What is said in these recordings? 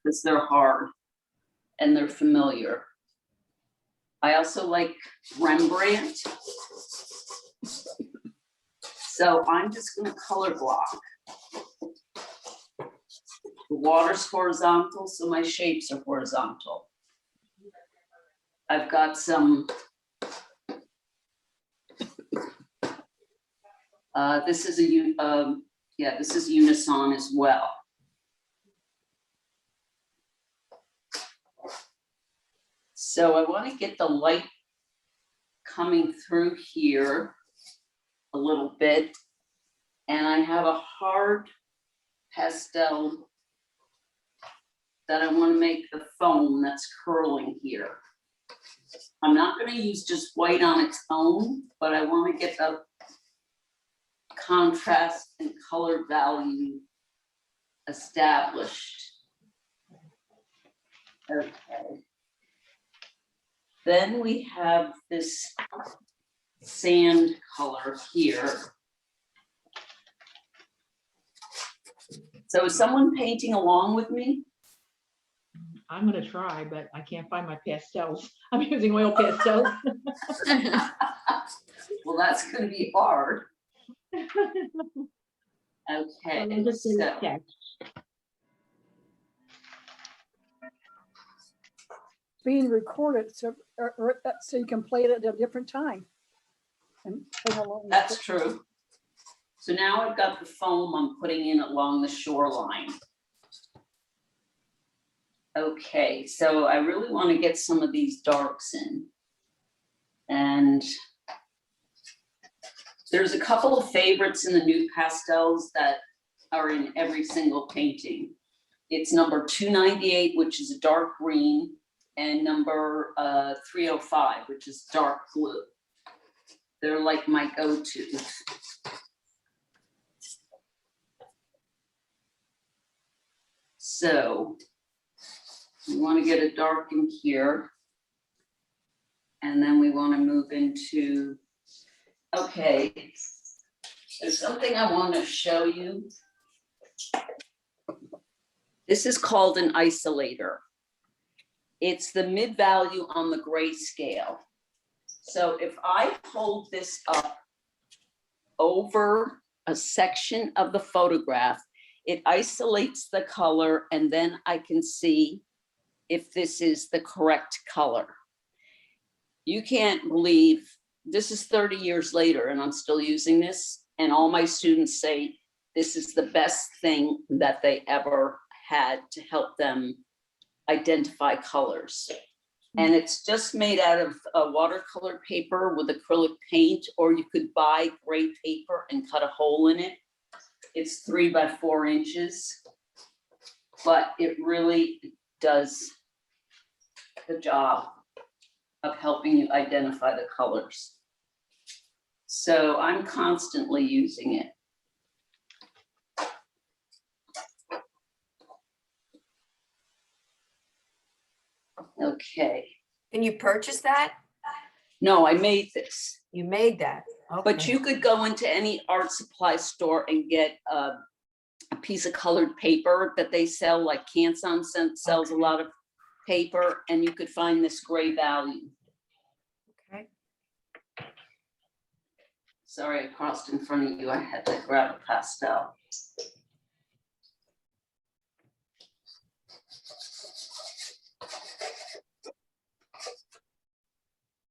because they're hard and they're familiar. I also like Rembrandt. So I'm just gonna color block. The water's horizontal, so my shapes are horizontal. I've got some, this is this is Unison as well. So I want to get the light coming through here a little bit. And I have a hard pastel that I want to make the foam that's curling here. I'm not going to use just white on its own, but I want to get the contrast and color value established. Okay. Then we have this sand color here. So is someone painting along with me? I'm gonna try, but I can't find my pastels. I'm using oil pastels. Well, that's gonna be hard. Okay, so. Being recorded, so so you can play it at a different time. And play along. That's true. So now I've got the foam I'm putting in along the shoreline. Okay, so I really want to get some of these darks in. And there's a couple of favorites in the nude pastels that are in every single painting. It's number 298, which is a dark green, and number 305, which is dark blue. They're like my go-tos. So we want to get a dark in here. And then we want to move into, okay, there's something I want to show you. This is called an isolator. It's the mid-value on the gray scale. So if I hold this up over a section of the photograph, it isolates the color, and then I can see if this is the correct color. You can't believe, this is 30 years later and I'm still using this, and all my students say this is the best thing that they ever had to help them identify colors. And it's just made out of a watercolor paper with acrylic paint, or you could buy gray paper and cut a hole in it. It's 3 by 4 inches, but it really does the job of helping you identify the colors. So I'm constantly using it. Okay. Can you purchase that? No, I made this. You made that. Okay. But you could go into any art supply store and get a piece of colored paper that they sell, like Canson sells a lot of paper, and you could find this gray value. Okay. Sorry, I crossed in front of you. I had to grab a pastel.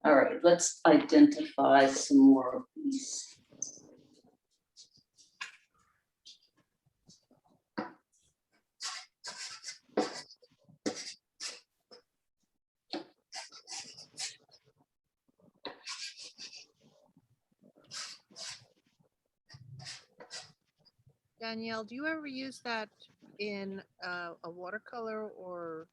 All right, let's identify some more of these. Danielle, do you ever use that in a watercolor or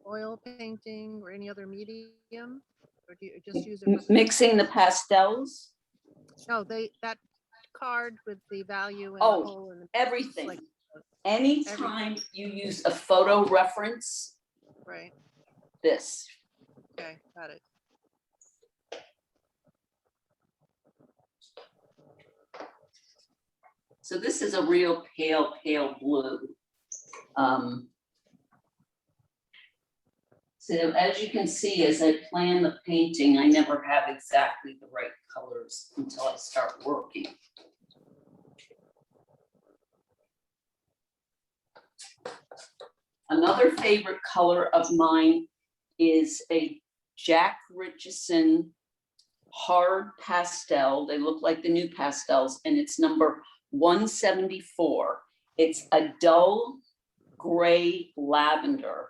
oil painting or any other medium? Or do you just use it for Mixing the pastels? No, that card with the value and Oh, the whole and everything. like Anytime you use a photo reference, right. this. Okay, got it. So this is a real pale, pale blue. So as you can see, as I plan the painting, I never have exactly the right colors until I start working. Another favorite color of mine is a Jack Richardson hard pastel. They look like the new pastels, and it's number 174. It's a dull gray lavender,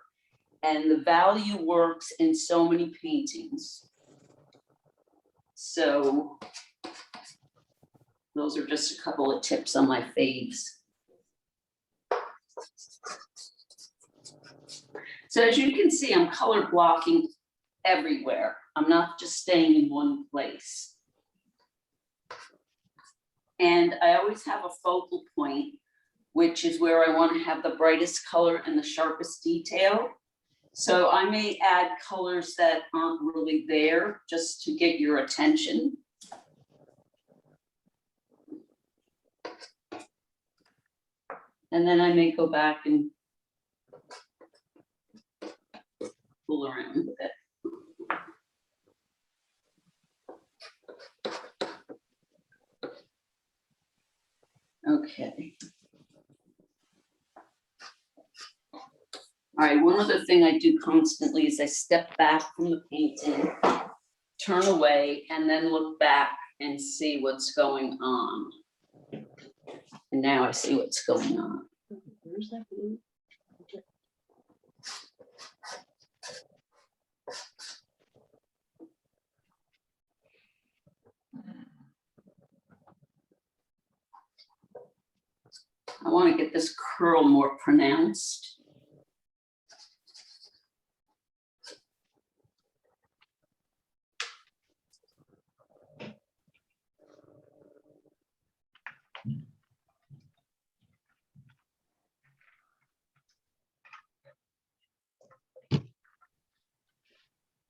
and the value works in so many paintings. So those are just a couple of tips on my faves. So as you can see, I'm color blocking everywhere. I'm not just staying in one place. And I always have a focal point, which is where I want to have the brightest color and the sharpest detail. So I may add colors that aren't really there just to get your attention. And then I may go back and fool around with it. Okay. All right, one other thing I do constantly is I step back from the painting, turn away, and then look back and see what's going on. And now I see what's going on. Where's that blue? I want to get this curl more pronounced.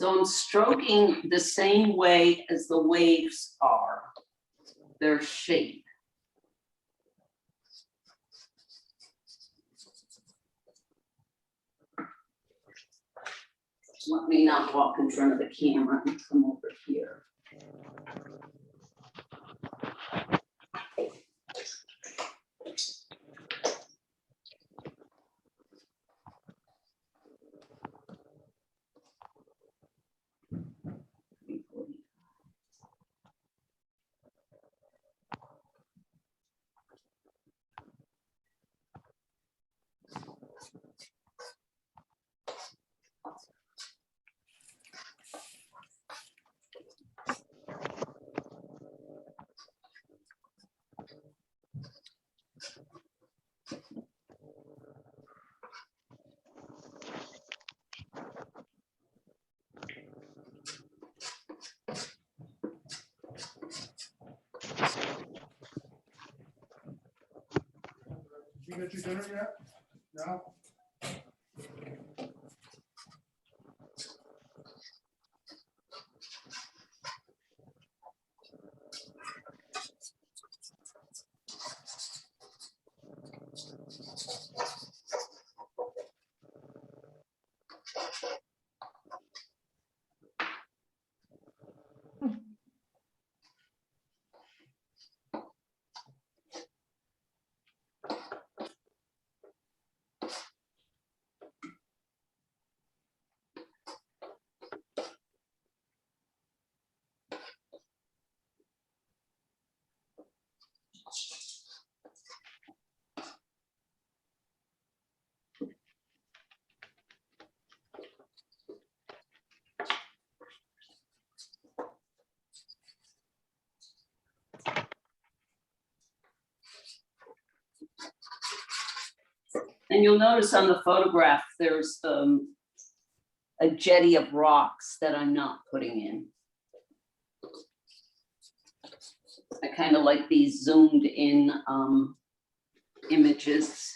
So I'm stroking the same way as the waves are, their shape. Let me not walk in front of the camera and come over here. You get your dinner yet? No? And you'll notice on the photograph, there's a jetty of rocks that I'm not putting in. I kind of like these zoomed in images.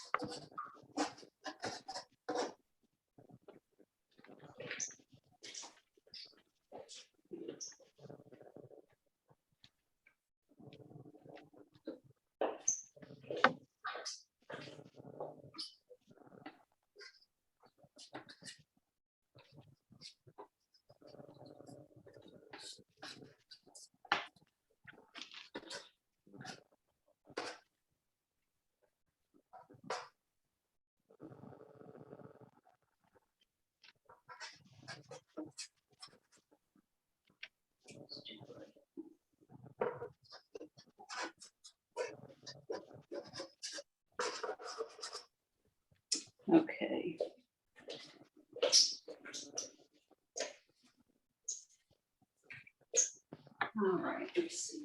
Okay. All right, let's see.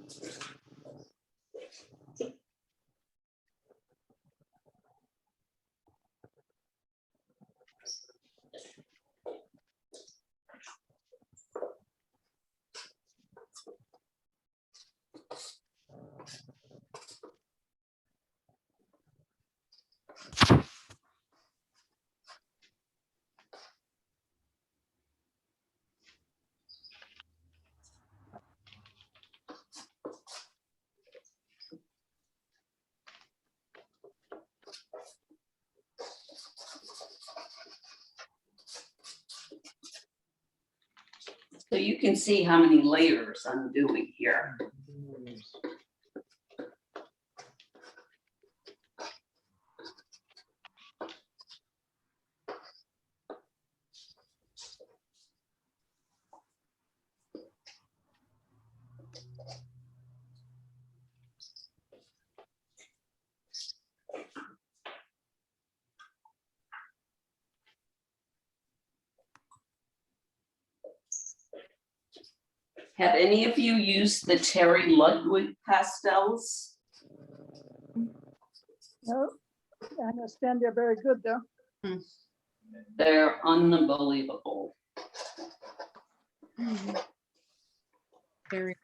So you can see how many layers I'm doing here. Have any of you used the Terry Ludwig pastels? No, I understand they're very good though. They're unbelievable. Very.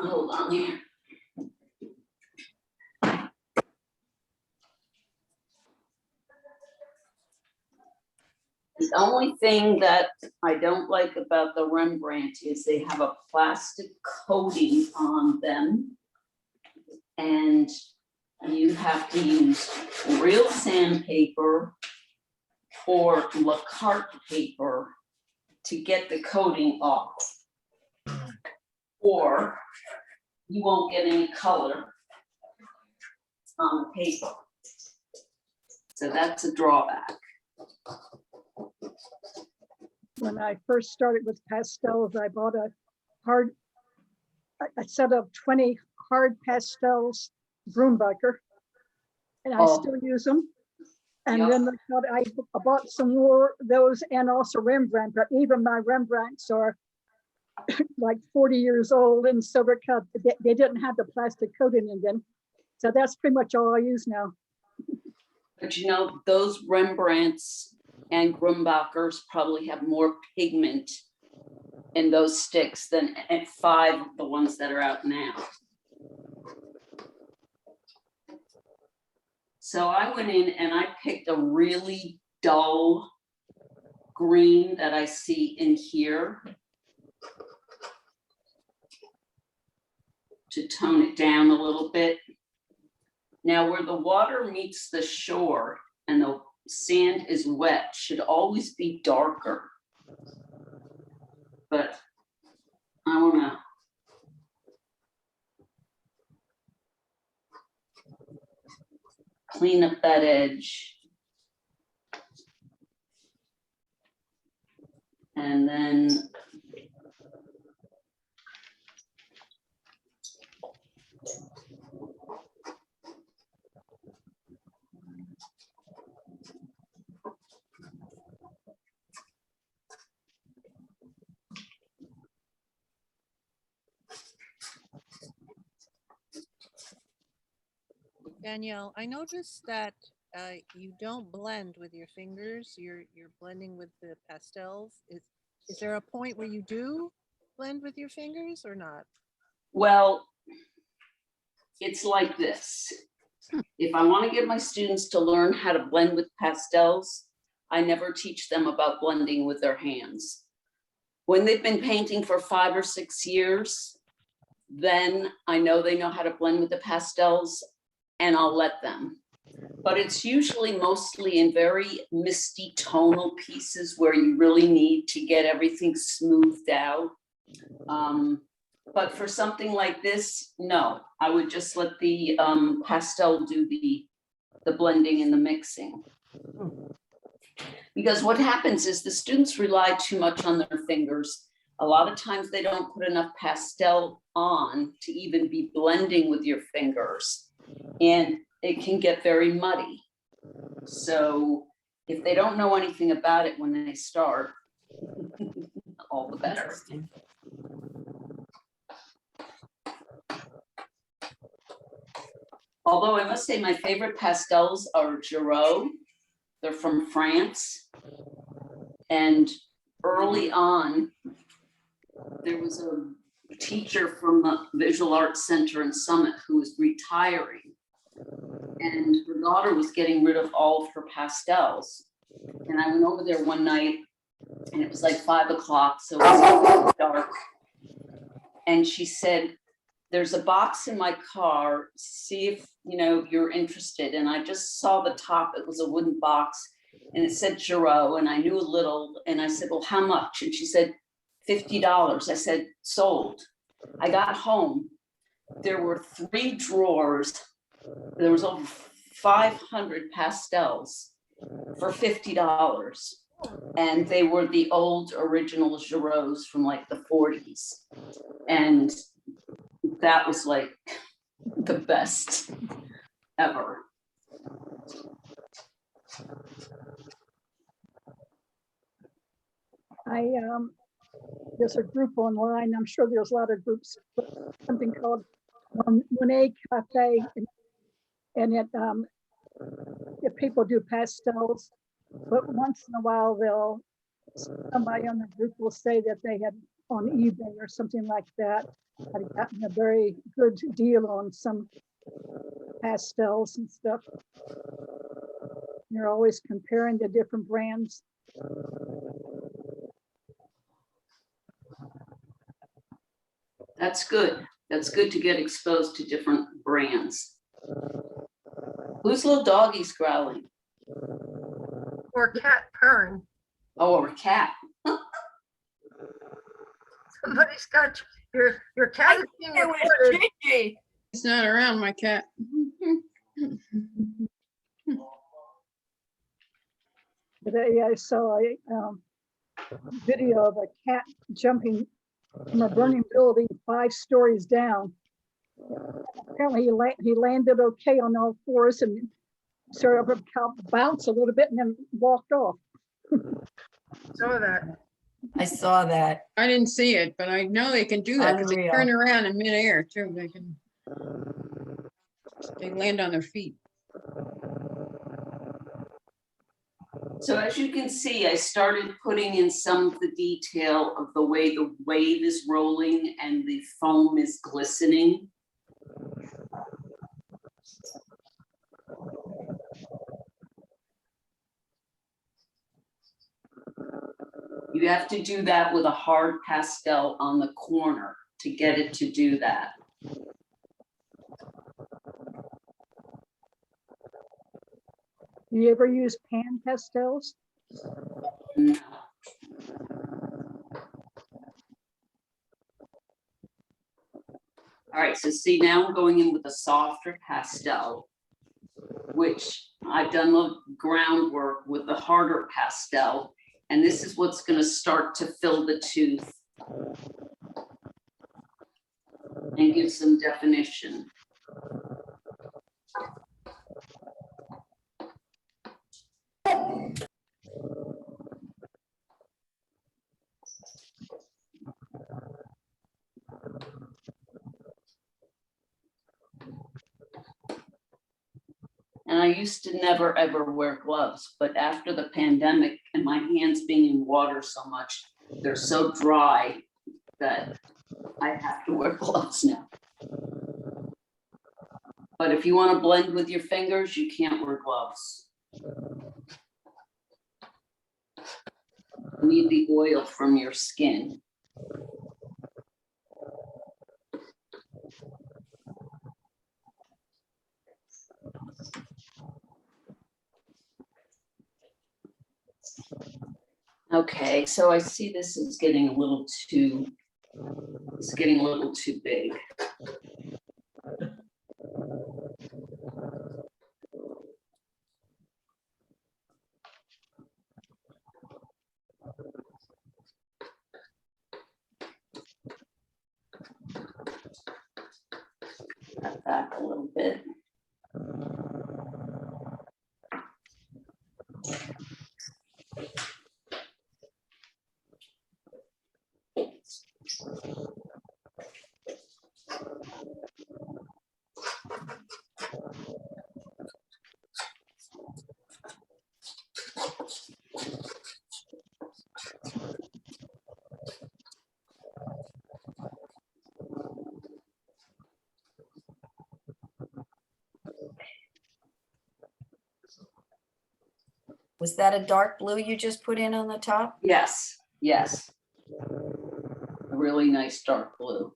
Hold on here. The only thing that I don't like about the Rembrandt is they have a plastic coating on them. And you have to use real sandpaper or lacquer paper to get the coating off. Or you won't get any color on the paper. So that's a drawback. When I first started with pastels, I bought a set of 20 hard pastels, Brumbacher, and I Oh. still use them. And Yeah. then I bought some more of those and also Rembrandt, but even my Rembrandts are like 40 years old and silver cut. They didn't have the plastic coating in them. So that's pretty much all I use now. But you know, those Rembrandts and Grumbachers probably have more pigment in those sticks than 5 of the ones that are out now. So I went in and I picked a really dull green that I see in here to tone it down a little bit. Now where the water meets the shore and the sand is wet should always be darker. But I wanna clean up that edge. And then Danielle, I noticed that you don't blend with your fingers. You're blending with the pastels. Is there a point where you do blend with your fingers or not? well, it's like this. If I want to get my students to learn how to blend with pastels, I never teach them about blending with their hands. When they've been painting for 5 or 6 years, then I know they know how to blend with the pastels and I'll let them. But it's usually mostly in very misty tonal pieces where you really need to get everything smoothed out. But for something like this, no, I would just let the pastel do the blending and the mixing. Because what happens is the students rely too much on their fingers. A lot of times they don't put enough pastel on to even be blending with your fingers. And it can get very muddy. So if they don't know anything about it when they start, all the better. Interesting. Although I must say my favorite pastels are Giraud. They're from France. And early on, there was a teacher from the Visual Arts Center in Summit who was retiring. And her daughter was getting rid of all of her pastels. And I went over there one night and it was like 5 o'clock, so it was dark. And she said, there's a box in my car, see if you're interested. And I just saw the top, it was a wooden box and it said Giraud, and I knew a little. And I said, well, how much? And she said, $50. I said, sold. I got home, there were 3 drawers. There was over 500 pastels for $50. And they were the old original Girauds from like the 40s. And that was like the best ever. There's a group online, I'm sure there's a lot of groups, something called Monet Cafe, and it, if people do pastels, but once in a while somebody on the group will say that they had on eBay or something like that, had gotten a very good deal on some pastels and stuff. You're always comparing the different brands. That's good. That's good to get exposed to different brands. Whose little doggy's growling? Or cat purring. Oh, or a cat. Somebody's got your cat is being It was recorded. Gigi. It's not around, my cat. Today I saw a video of a cat jumping from a burning building 5 stories down. Apparently he landed okay on all 4s and sort of bounced a little bit and then walked off. Saw that. I saw that. I didn't see it, but I know they can do that because they Unreal. turn around in midair too. They land on their feet. So as you can see, I started putting in some of the detail of the way the wave is rolling and the foam is glistening. You have to do that with a hard pastel on the corner to get it to do that. Do you ever use pan pastels? No. All right, so see, now I'm going in with a softer pastel, which I've done the groundwork with the harder pastel, and this is what's going to start to fill the tooth and give some definition. And I used to never ever wear gloves, but after the pandemic and my hands being in water so much, they're so dry that I have to wear gloves now. But if you want to blend with your fingers, you can't wear gloves. You need the oil from your skin. Okay, so I see this is getting a little too, it's getting a little too big. a little bit. Was that a dark blue you just put in on the top? Yes, yes. A really nice dark blue.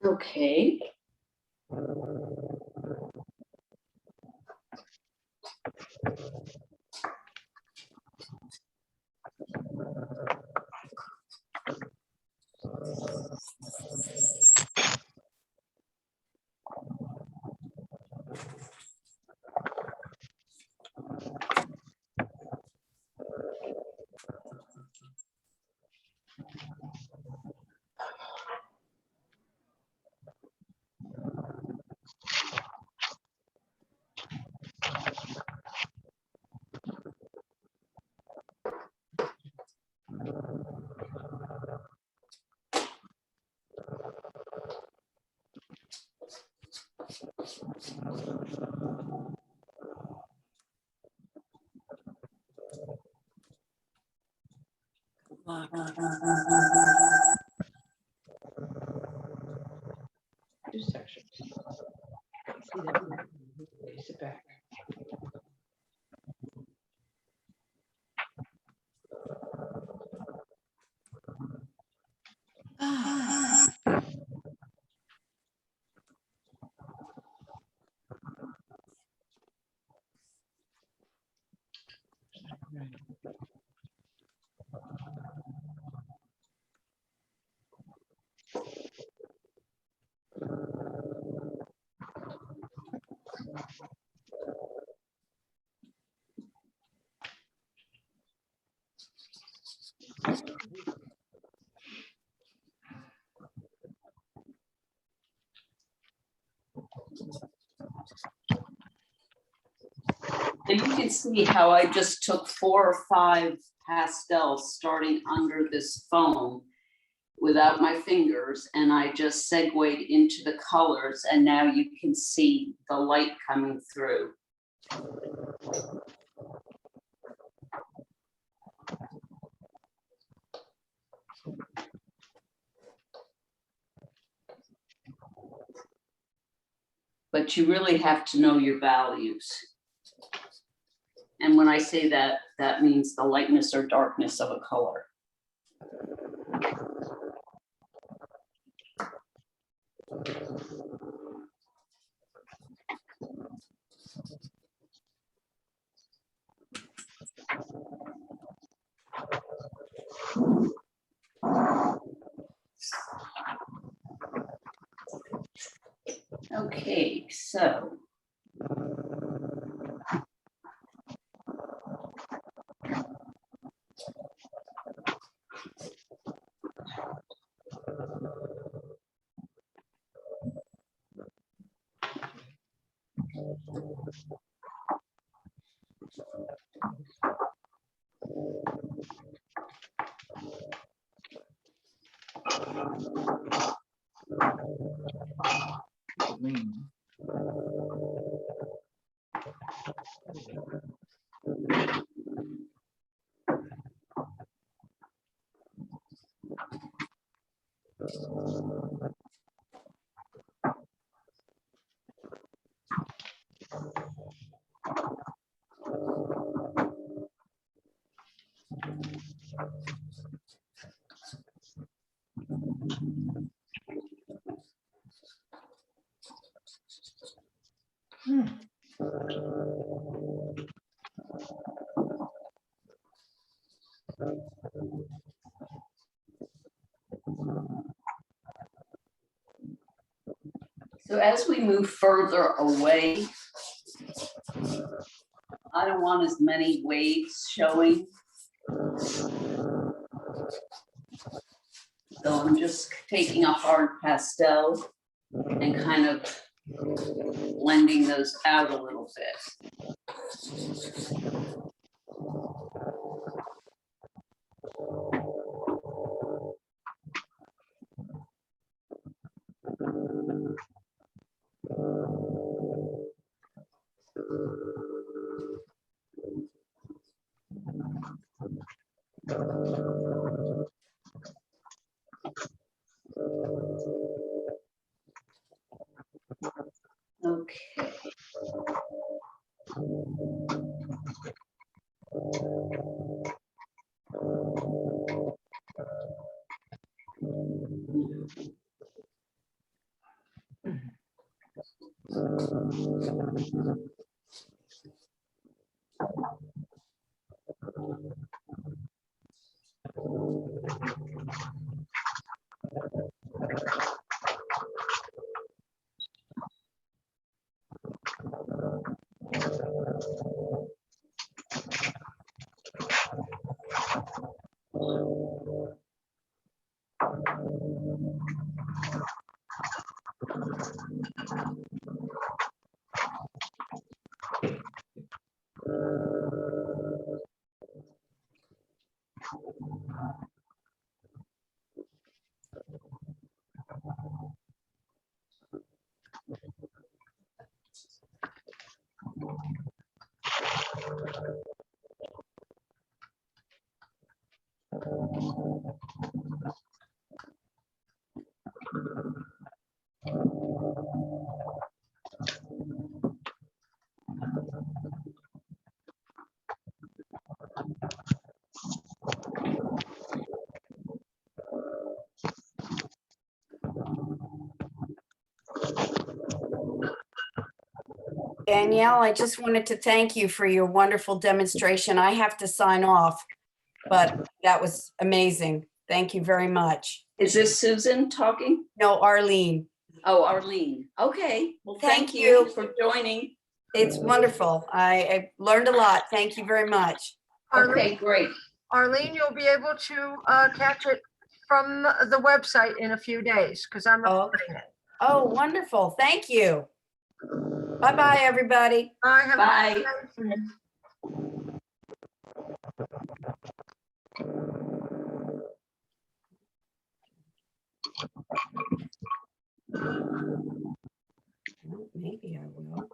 Okay. Two sections. See that? Okay, sit back. And you can see how I just took 4 or 5 pastels starting under this foam without my fingers, and I just segued into the colors, and now you can see the light coming through. But you really have to know your values. And when I say that, that means the lightness or darkness of a color. Okay, so. Green. So as we move further away, I don't want as many waves showing. So I'm just taking a hard pastel and kind of blending those out a little bit. Okay. Danielle, I just wanted to thank you for your wonderful demonstration. I have to sign off, but that was amazing. Thank you very much. Is this Susan talking? No, Arlene, Oh, Arlene. Okay. Well, thank Thank you you. for joining. it's wonderful. I learned a lot. Thank you very much. Okay, great. Arlene, you'll be able to catch it from the website in a few days because I'm Oh. recording it. Oh, wonderful. Thank you. Bye-bye, everybody. I have. Bye. Maybe I will.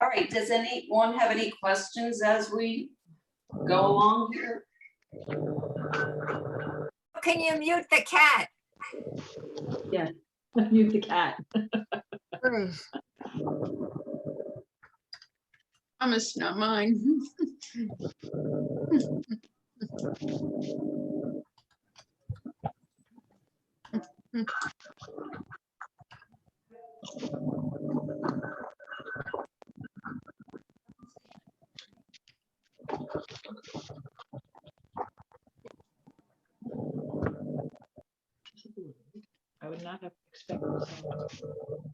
All right, does anyone have any questions as we go along here? Can you mute the cat? Mute the cat. Please. Promise, not mine. I would not have expected so.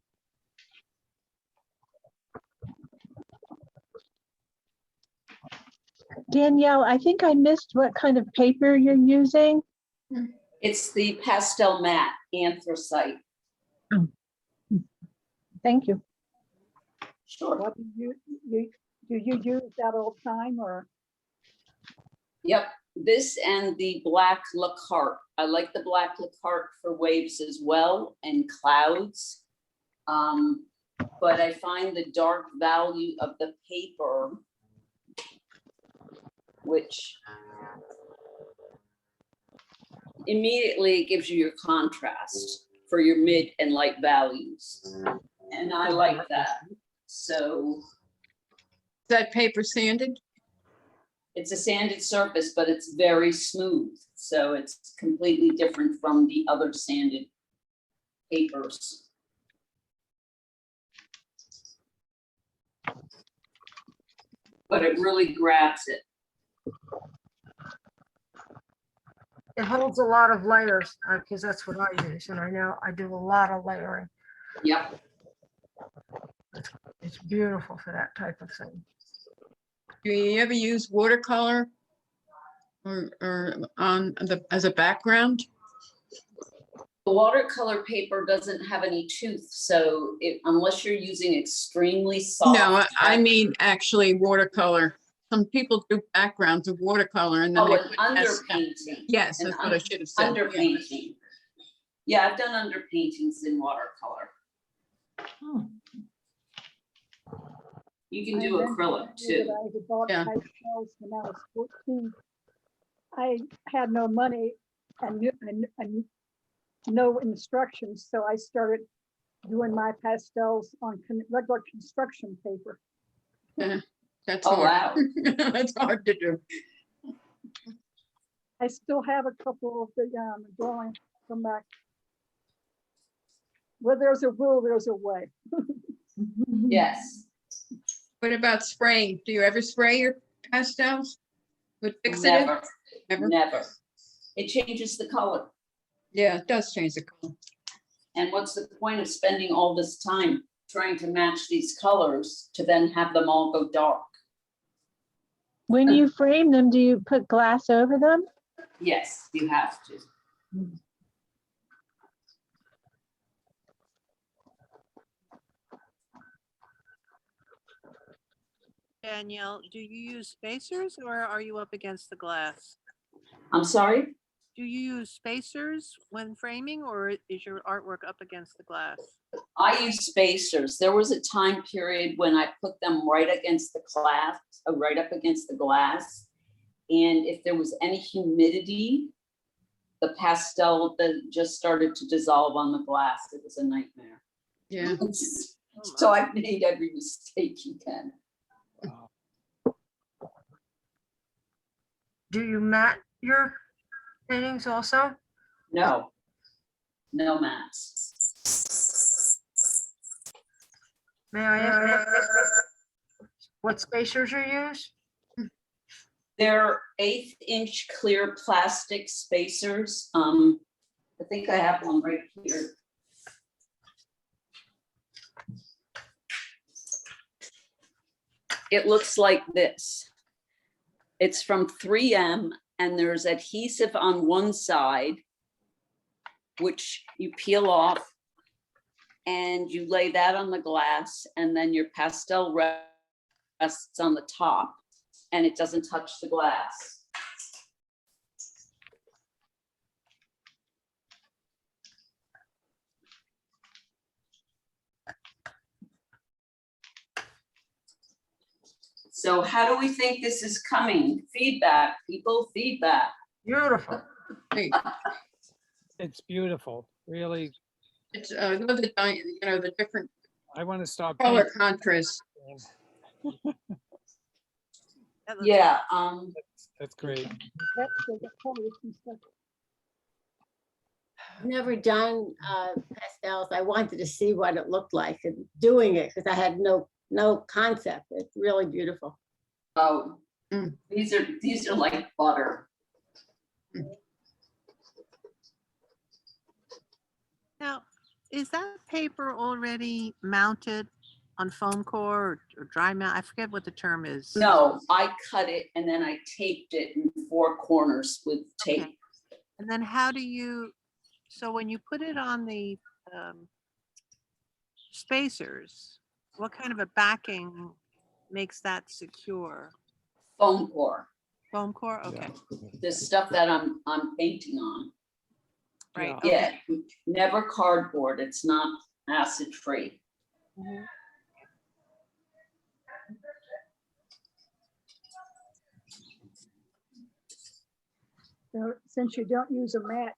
Danielle, I think I missed what kind of paper you're using. It's the pastel matte anthracite. Thank you. Sure. What do you use that all the time or? Yep, this and the black Lacarte. I like the black Lacarte for waves as well and clouds. But I find the dark value of the paper, which immediately gives you your contrast for your mid and light values. And I like that. So Is that paper sanded? it's a sanded surface, but it's very smooth. So it's completely different from the other sanded papers. But it really grabs it. It holds a lot of layers, because that's what I use, and I know I do a lot of layering. Yep. It's beautiful for that type of thing. Do you ever use watercolor or on the as a background? The watercolor paper doesn't have any tooth, so unless you're using extremely soft. No, I mean actually watercolor. Some people do backgrounds of watercolor and then Oh, they an put pastel. underpainting. Yes, An that's what I should have said. yeah. Underpainting. Yeah, I've done underpaintings in watercolor. Hmm. You can do acrylic too. I had bought Yeah. pastels when I was 14. I had no money and no instructions, so I started doing my pastels on regular construction paper. That's Oh, hard. wow. That's hard to do. I still have a couple of the drawings from back. Where there's a will, there's a way. Yes. What about spraying? Do you ever spray your pastels with fixative? Never, Never? never. It changes the color. Yeah, it does change the color. And what's the point of spending all this time trying to match these colors to then have them all go dark? When you frame them, do you put glass over them? Yes, you have to. Danielle, do you use spacers or are you up against the glass? I'm sorry? Do you use spacers when framing or is your artwork up against the glass? I use spacers. There was a time period when I put them right against the glass, right up against the glass. And if there was any humidity, the pastel just started to dissolve on the glass. It was a nightmare. Yeah. So I've made every mistake you can. Do you mat your paintings also? No, no mats. May I ask what spacers you use? They're 1/8-inch clear plastic spacers. I think I have one right here. It looks like this. It's from 3M and there's adhesive on one side, which you peel off and you lay that on the glass and then your pastel rests on the top and it doesn't touch the glass. So how do we think this is coming? Feedback, people, feedback. Beautiful. Hey, It's beautiful, really. it's I love the the different I want to stop. color contrast. That looks- Yeah, That's great. That's the colors and stuff. Never done pastels. I wanted to see what it looked like and doing it because I had no concept. It's really beautiful. oh, Mm. these are like butter. Now, is that paper already mounted on foam core or dry mount? I forget what the term is. No, I cut it and then I taped it in 4 corners with tape. Okay. And then how do you, so when you put it on the spacers, what kind of a backing makes that secure? Foam core, Foam core? Okay, the stuff that I'm painting on. right. Yeah, Okay. never cardboard. It's not acid free. Mhm. So since you don't use a mat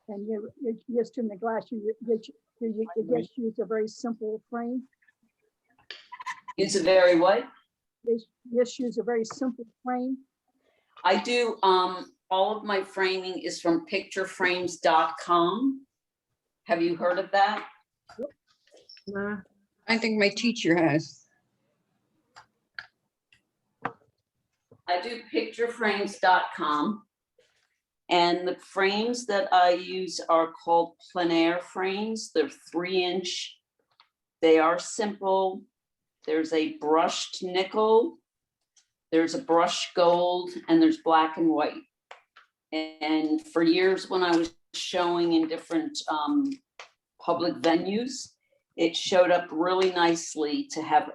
and you just in the glass, you just use a very simple frame. It's a very what? You just use a very simple frame. I do, all of my framing is from pictureframes.com. Have you heard of that? Nah. I think my teacher has. I do pictureframes.com. And the frames that I use are called plein air frames. They're 3-inch. They are simple. There's a brushed nickel, there's a brushed gold, and there's black and white. And for years when I was showing in different public venues, it showed up really nicely to have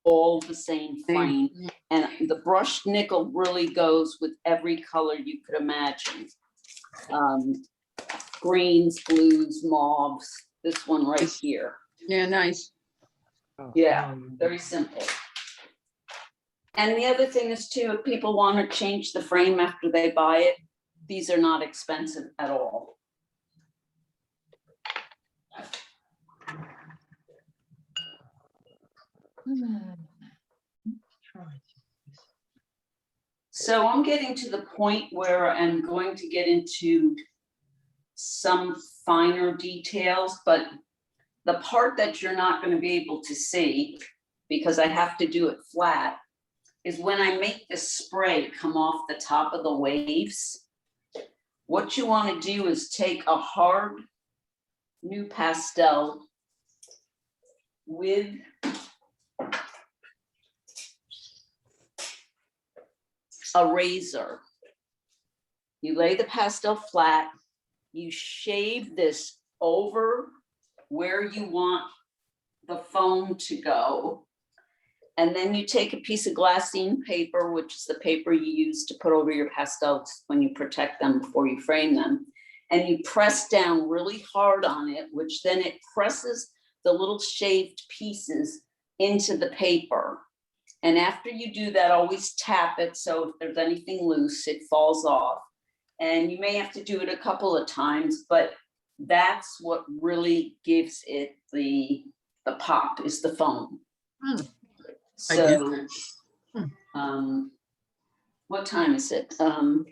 all the same frame. And the brushed nickel really goes with every color you could imagine. Greens, blues, mauves, this one right here. Yeah, nice. Yeah, very simple. And the other thing is too, if people want to change the frame after they buy it, these are not expensive at all. So I'm getting to the point where I'm going to get into some finer details, but the part that you're not going to be able to see, because I have to do it flat, is when I make the spray come off the top of the waves. What you want to do is take a hard new pastel with a razor. You lay the pastel flat, you shave this over where you want the foam to go. And then you take a piece of glassine paper, which is the paper you use to put over your pastels when you protect them before you frame them. And you press down really hard on it, which then it presses the little shaved pieces into the paper. And after you do that, always tap it. So if there's anything loose, it falls off. And you may have to do it a couple of times, but that's what really gives it the pop, is the foam. So, what time is it? 5:45.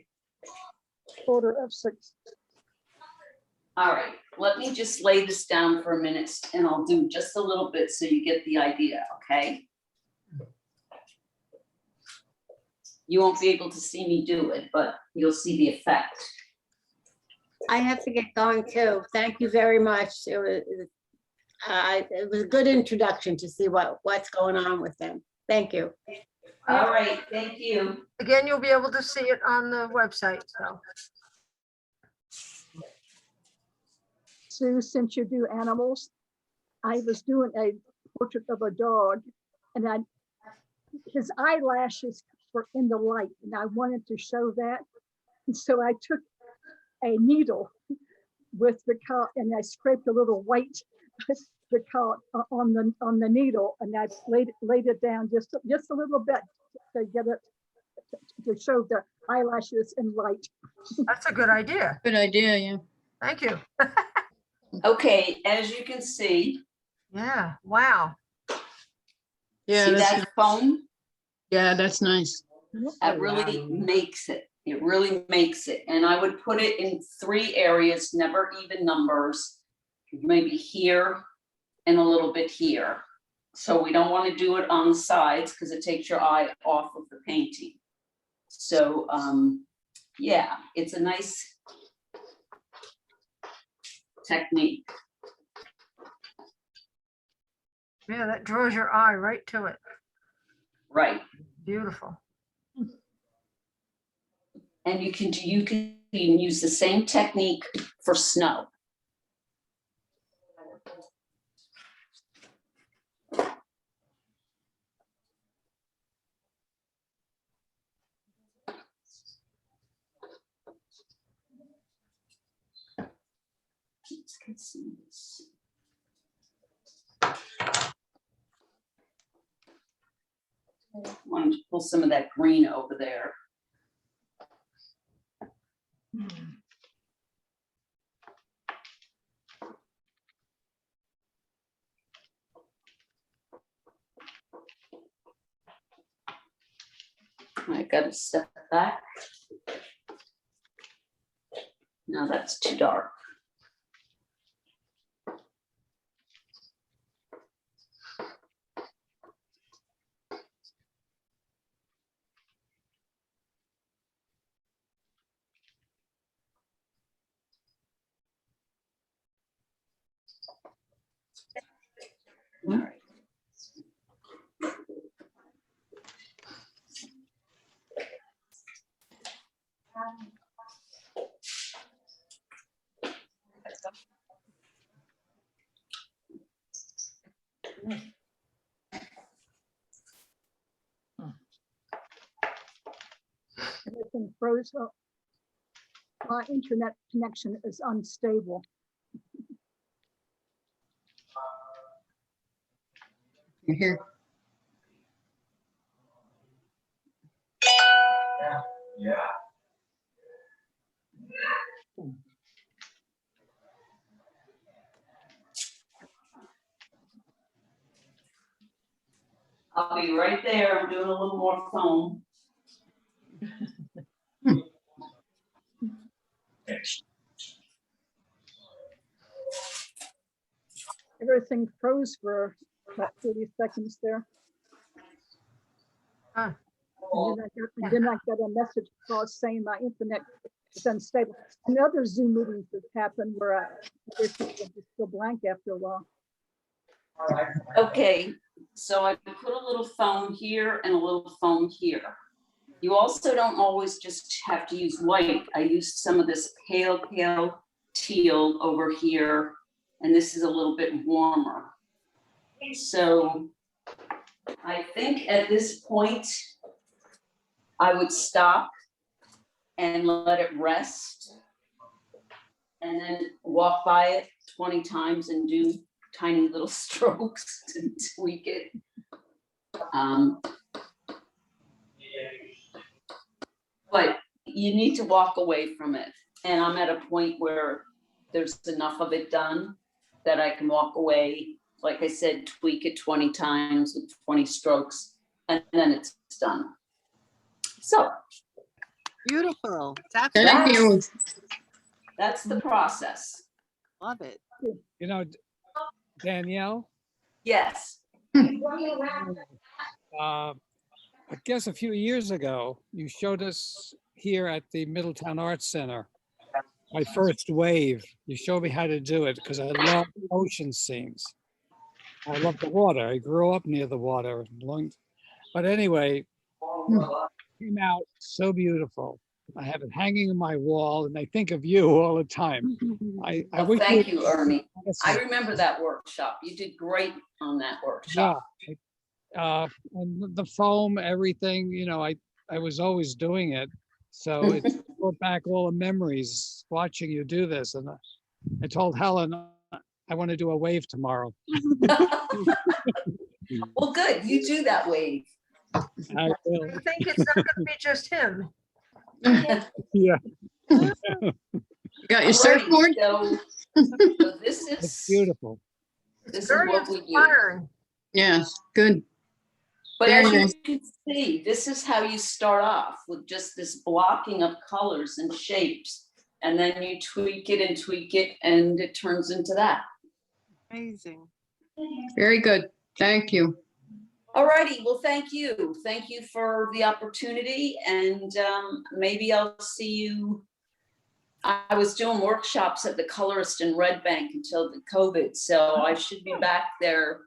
All right, let me just lay this down for a minute and I'll do just a little bit so you get the idea, okay? You won't be able to see me do it, but you'll see the effect. I have to get going too. Thank you very much. It was a good introduction to see what's going on with them. Thank you. All right, thank you. Again, you'll be able to see it on the website, so. Sue, since you do animals, I was doing a portrait of a dog and his eyelashes were in the light and I wanted to show that. And so I took a needle with the cut and I scraped a little white the cut on the needle and I laid it down just a little bit to get it to show the eyelashes in light. That's a good idea. Good idea, yeah. Thank you. Okay, as you can see, Yeah, wow. Yeah, see that's, that foam? yeah, that's nice. That really makes it. It really makes it. And I would put it in 3 areas, never even numbers, maybe here and a little bit here. So we don't want to do it on the sides because it takes your eye off of the painting. So yeah, it's a nice technique. Yeah, that draws your eye right to it. Right. Beautiful. And you can use the same technique for snow. can see this. Want to pull some of that green over there. I got to step back. No, that's too dark. All right. Everything froze up. My internet connection is unstable. Here. I'll be right there. I'm doing a little more foam. Everything froze for about 30 seconds there. Huh. And then I got a message across saying my internet is unstable. And other Zoom meetings that happened where everything was just so blank after a while. Okay, so I put a little foam here and a little foam here. You also don't always just have to use white. I used some of this pale teal over here, and this is a little bit warmer. So I think at this point, I would stop and let it rest, and then walk by it 20 times and do tiny little strokes to tweak it. But you need to walk away from it. And I'm at a point where there's enough of it done that I can walk away. Like I said, tweak it 20 times with 20 strokes, and then it's done. So Beautiful. Thank you. that's the process. Love it. You know, Danielle, Yes. I guess a few years ago, you showed us here at the Middletown Arts Center, my first wave. You showed me how to do it because I love ocean scenes. I love the water. I grew up near the water. But anyway, it came out so beautiful. I have it hanging on my wall and I think of you all the time. I Well, wish thank you, Ernie. I I remember that workshop. You did great on that workshop. Yeah. And the foam, everything, you know, I was always doing it. So it brought back all the memories watching you do this. And I told Helen, I want to do a wave tomorrow. Well, good. You do that wave. I will. I think it's not gonna be just him. Yeah, You got your Alrighty, surfboard? So this it's is, beautiful. this is Very what we do. inspiring. Yes, good. But Very as you nice. can see, this is how you start off, with just this blocking of colors and shapes. And then you tweak it and it turns into that. Amazing. Very good. Thank you. Alrighty, well, thank you. Thank you for the opportunity, and maybe I'll see you. I was doing workshops at the Colorist in Red Bank until the COVID, so I should be back there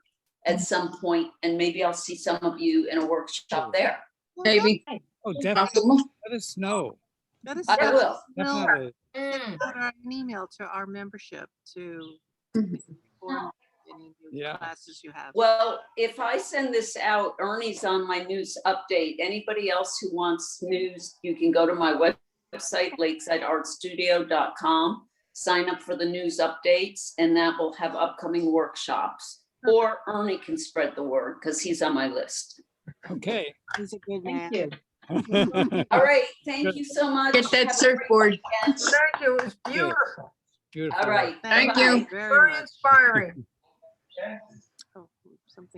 at some point, and maybe I'll see some of you in a workshop there. Maybe. Oh, definitely. Possible. Let us know. Let us I know. will. Definitely. Send out an email to our membership to Mhm. inform any new Yeah. classes you have. Well, if I send this out, Ernie's on my news update. Anybody else who wants news, you can go to my website, lakesideartstudio.com. sign up for the news updates, and that will have upcoming workshops. Or Ernie can spread the word because he's on my list. Okay. He's a good man. Thank you. All right, thank you so much. Get that Have a great surfboard. weekend. Thank you. It was beautiful. Beautiful. All right. Thank bye-bye. you. Very Very much. inspiring. Oh, something.